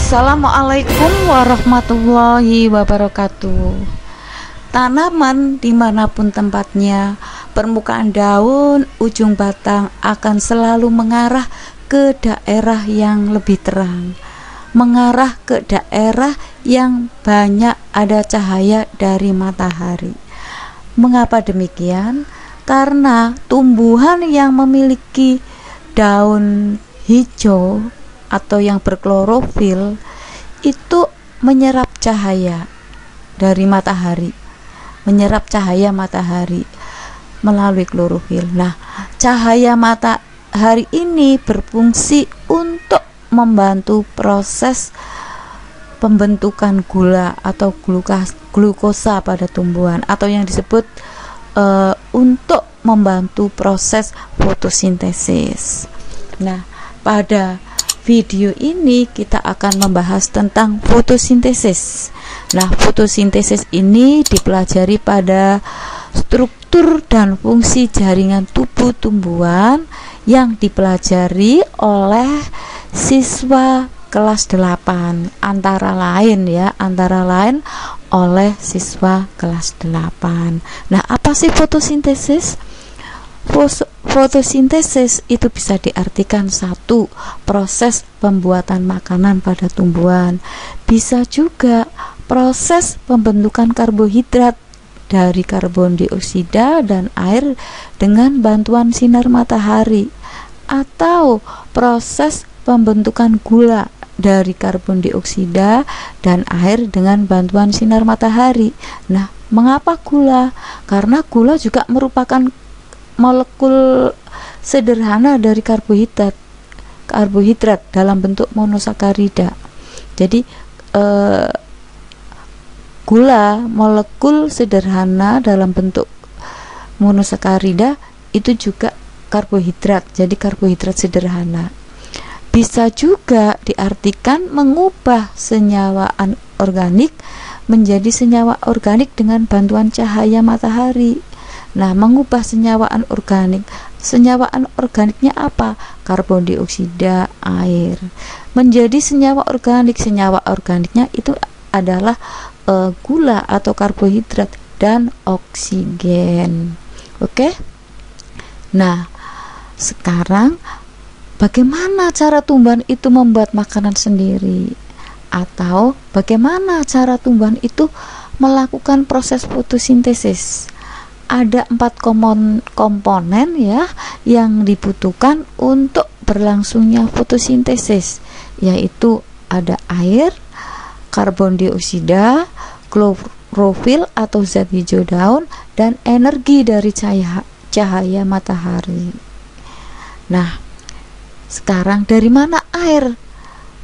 Assalamualaikum warahmatullahi wabarakatuh. Tanaman dimanapun tempatnya, permukaan daun, ujung batang akan selalu mengarah ke daerah yang lebih terang, mengarah ke daerah yang banyak ada cahaya dari matahari. Mengapa demikian? Karena tumbuhan yang memiliki daun hijau atau yang berklorofil itu menyerap cahaya dari matahari, menyerap cahaya matahari melalui klorofil. Nah, cahaya matahari ini berfungsi untuk membantu proses pembentukan gula atau glukosa pada tumbuhan, atau yang disebut untuk membantu proses fotosintesis. Nah, pada video ini kita akan membahas tentang fotosintesis. Nah, fotosintesis ini dipelajari pada struktur dan fungsi jaringan tubuh tumbuhan yang dipelajari oleh siswa kelas 8, antara lain oleh siswa kelas 8. Nah, apa sih fotosintesis? Fotosintesis itu bisa diartikan satu, proses pembuatan makanan pada tumbuhan. Bisa juga proses pembentukan karbohidrat dari karbon dioksida dan air dengan bantuan sinar matahari, atau proses pembentukan gula dari karbon dioksida dan air dengan bantuan sinar matahari. Nah, mengapa gula? Karena gula juga merupakan molekul sederhana dari karbohidrat dalam bentuk monosakarida. Jadi gula molekul sederhana dalam bentuk monosakarida itu juga karbohidrat, jadi karbohidrat sederhana. Bisa juga diartikan mengubah senyawa anorganik menjadi senyawa organik dengan bantuan cahaya matahari. Nah, mengubah senyawa anorganiknya apa? Karbon dioksida, air menjadi senyawa organik. Senyawa organiknya itu adalah gula atau karbohidrat dan oksigen. Oke? Nah, sekarang bagaimana cara tumbuhan itu membuat makanan sendiri? Atau bagaimana cara tumbuhan itu melakukan proses fotosintesis? Ada 4 komponen ya yang dibutuhkan untuk berlangsungnya fotosintesis, yaitu ada air, karbon dioksida, klorofil atau zat hijau daun, dan energi dari cahaya matahari. Nah, sekarang dari mana air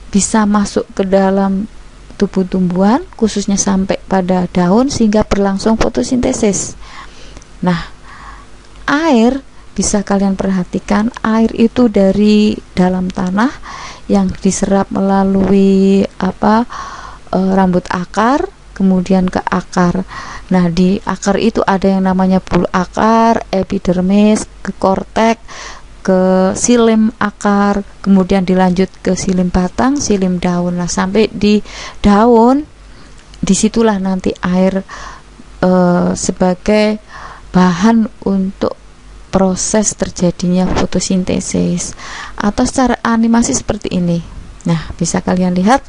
bisa masuk ke dalam tubuh tumbuhan, khususnya sampai pada daun sehingga berlangsung fotosintesis? Nah, air bisa kalian perhatikan, air itu dari dalam tanah yang diserap melalui rambut akar, kemudian ke akar. Nah, di akar itu ada yang namanya bulu akar, epidermis, ke kortek, ke silim akar, kemudian dilanjut ke silim batang, silim daun. Nah, sampai di daun, disitulah nanti air sebagai bahan untuk proses terjadinya fotosintesis, atau secara animasi seperti ini. Nah, bisa kalian lihat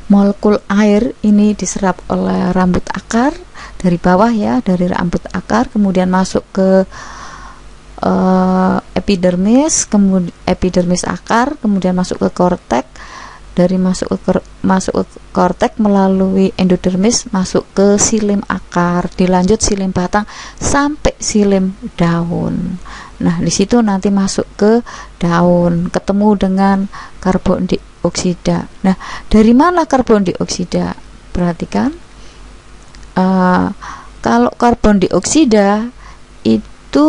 molekul air ini diserap oleh rambut akar dari bawah ya, dari rambut akar, kemudian masuk ke epidermis, kemudian epidermis akar, kemudian masuk ke kortek, dari masuk ke kortek melalui endodermis masuk ke silim akar, dilanjut silim batang sampai silim daun. Nah, di situ nanti masuk ke daun, ketemu dengan karbon dioksida. Nah, dari mana karbon dioksida? Perhatikan, kalau karbon dioksida itu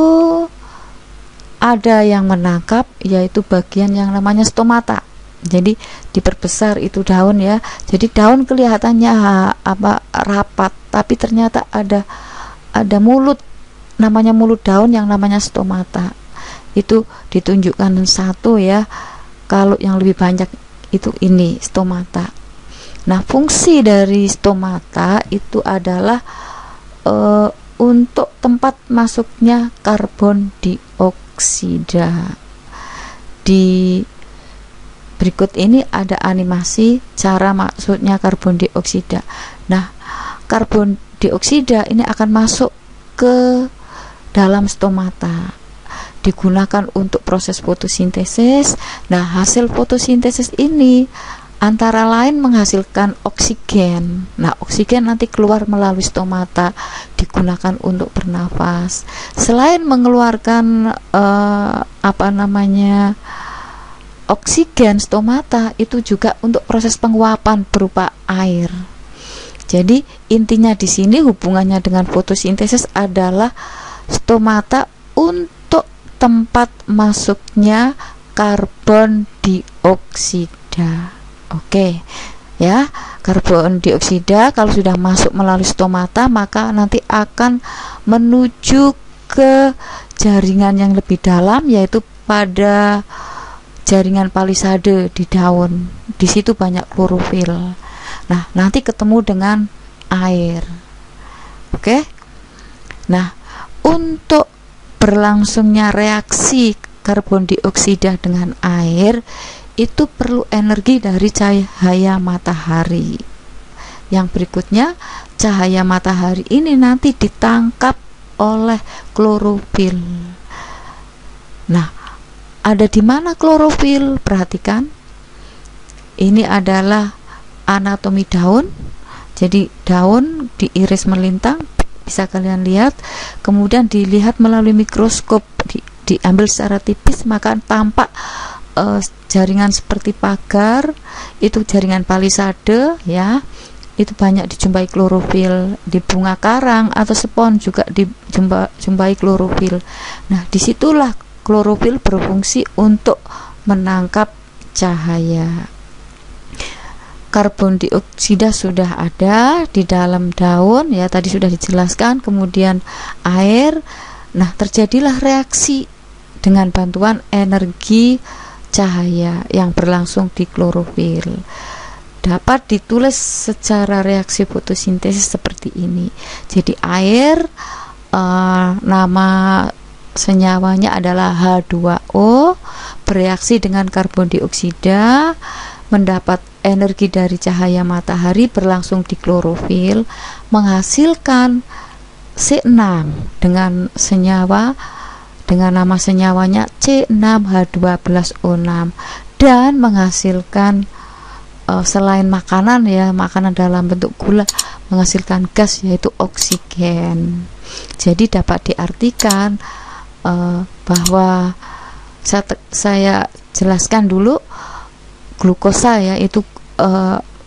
ada yang menangkap, yaitu bagian yang namanya stomata. Jadi diperbesar itu daun ya. Jadi daun kelihatannya rapat, tapi ternyata ada mulut, namanya mulut daun yang namanya stomata. Itu ditunjukkan satu ya. Kalau yang lebih banyak itu ini stomata. Nah, fungsi dari stomata itu adalah untuk tempat masuknya karbon dioksida. Di berikut ini ada animasi cara masuknya karbon dioksida. Nah, karbon dioksida ini akan masuk ke dalam stomata, digunakan untuk proses fotosintesis. Nah, hasil fotosintesis ini antara lain menghasilkan oksigen. Nah, oksigen nanti keluar melalui stomata, digunakan untuk bernafas. Selain mengeluarkan oksigen, stomata itu juga untuk proses penguapan berupa air. Jadi intinya di sini hubungannya dengan fotosintesis adalah stomata untuk tempat masuknya karbon dioksida. Oke, ya, karbon dioksida kalau sudah masuk melalui stomata maka nanti akan menuju ke jaringan yang lebih dalam, yaitu pada jaringan palisade di daun. Di situ banyak klorofil. Nah, nanti ketemu dengan air. Oke. Nah, untuk berlangsungnya reaksi karbon dioksida dengan air itu perlu energi dari cahaya matahari. Yang berikutnya, cahaya matahari ini nanti ditangkap oleh klorofil. Nah, ada di mana klorofil? Perhatikan. Ini adalah anatomi daun. Jadi daun diiris melintang, bisa kalian lihat. Kemudian dilihat melalui mikroskop, diambil secara tipis, maka tampak jaringan seperti pagar, itu jaringan palisade, ya. Itu banyak dijumpai klorofil. Di bunga karang atau spon juga dijumpai klorofil. Nah, disitulah klorofil berfungsi untuk menangkap cahaya. Karbon dioksida sudah ada di dalam daun, ya, tadi sudah dijelaskan. Kemudian air. Nah, terjadilah reaksi dengan bantuan energi cahaya yang berlangsung di klorofil. Dapat ditulis secara reaksi fotosintesis seperti ini. Jadi air, nama senyawanya adalah H2O, bereaksi dengan karbon dioksida, mendapat energi dari cahaya matahari, berlangsung di klorofil, menghasilkan C6 dengan senyawa dengan nama senyawanya C6H12O6, dan menghasilkan selain makanan, ya, makanan dalam bentuk gula, menghasilkan gas yaitu oksigen. Jadi dapat diartikan bahwa saya jelaskan dulu glukosa, ya, itu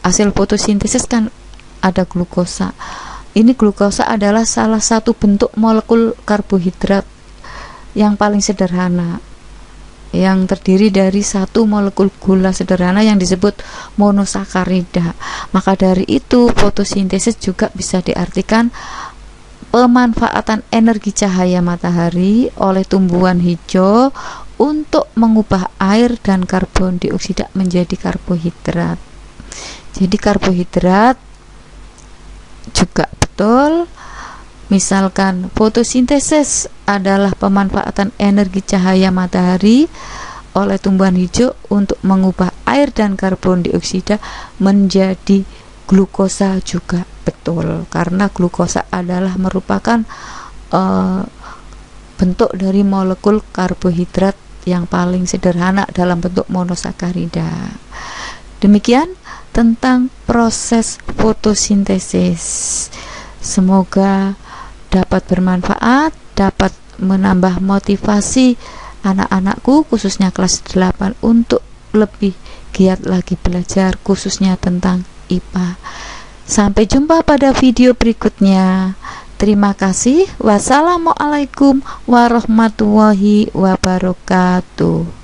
hasil fotosintesis kan ada glukosa. Ini glukosa adalah salah satu bentuk molekul karbohidrat yang paling sederhana, yang terdiri dari satu molekul gula sederhana yang disebut monosakarida. Maka dari itu fotosintesis juga bisa diartikan pemanfaatan energi cahaya matahari oleh tumbuhan hijau untuk mengubah air dan karbon dioksida menjadi karbohidrat. Jadi karbohidrat juga betul. Misalkan fotosintesis adalah pemanfaatan energi cahaya matahari oleh tumbuhan hijau untuk mengubah air dan karbon dioksida menjadi glukosa, juga betul, karena glukosa adalah merupakan bentuk dari molekul karbohidrat yang paling sederhana dalam bentuk monosakarida. Demikian tentang proses fotosintesis. Semoga dapat bermanfaat, dapat menambah motivasi anak-anakku khususnya kelas 8 untuk lebih giat lagi belajar, khususnya tentang IPA. Sampai jumpa pada video berikutnya. Terima kasih. Wassalamualaikum warahmatullahi wabarakatuh.